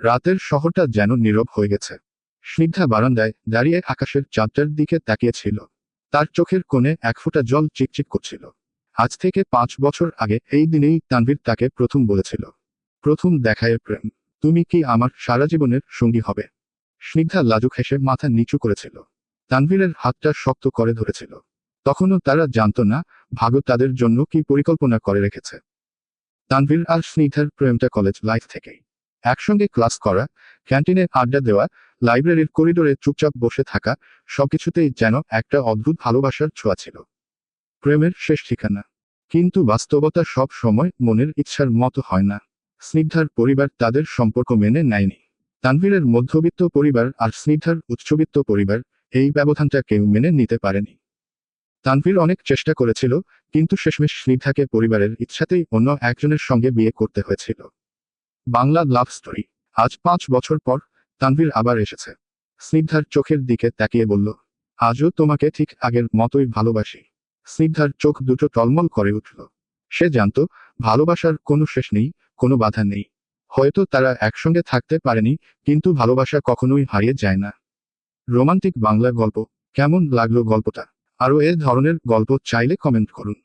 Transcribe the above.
রাতের শহরটা যেন নীরব হয়ে গেছে। স্নিগ্ধা বারান্দায় দাঁড়িয়ে আকাশের চাঁদটার দিকে তাকিয়েছিল। তার চোখের কোণে এক ফোঁটা জল চিকচিক করছিল। আজ থেকে 5 বছর আগে এই দিনেই তানভীর তাকে প্রথম বলেছিল, প্রথম দেখায় প্রেম। তুমি কি আমার সারা জীবনের সঙ্গী হবে? স্নিগ্ধা লাজুক হেসে মাথা নিচু করেছিল। তানভীরের হাতটা শক্ত করে ধরেছিল। তখনও তারা জানত না ভাগ্য তাদের জন্য কি পরিকল্পনা করে রেখেছে। তানভীর আর স্নিগ্ধার প্রেমটা কলেজ লাইফ থেকেই। একসঙ্গে ক্লাস করা, ক্যান্টিনে আড্ডা দেওয়া, লাইব্রেরির করিডোরে চুপচাপ বসে থাকা, সবকিছুতেই যেন একটা অদ্ভুত ভালোবাসার ছোঁয়া ছিল। প্রেমের শেষ ঠিকানা। কিন্তু বাস্তবতা সব সময় মনের ইচ্ছার মতো হয় না। স্নিগ্ধার পরিবার তাদের সম্পর্ক মেনে নেয়নি। তানভীরের মধ্যবিত্ত পরিবার আর স্নিগ্ধার উচ্চবিত্ত পরিবার, এই ব্যবধানটা কেউ মেনে নিতে পারেনি। তানভীর অনেক চেষ্টা করেছিল, কিন্তু শেষমেশ স্নিগ্ধাকে পরিবারের ইচ্ছাতেই অন্য একজনের সঙ্গে বিয়ে করতে হয়েছিল। Bangla love story. আজ 5 বছর পর তানভীর আবার এসেছে। স্নিগ্ধার চোখের দিকে তাকিয়ে বলল, আজও তোমাকে ঠিক আগের মতোই ভালোবাসি। স্নিগ্ধার চোখ দুটো টলমল করে উঠল। সে জানত ভালোবাসার কোনো শেষ নেই, কোনো বাধা নেই। হয়তো তারা একসঙ্গে থাকতে পারেনি, কিন্তু ভালোবাসা কখনোই হারিয়ে যায় না। রোমান্টিক বাংলা গল্প। কেমন লাগলো গল্পটা? আরও এ ধরনের গল্প চাইলে কমেন্ট করুন।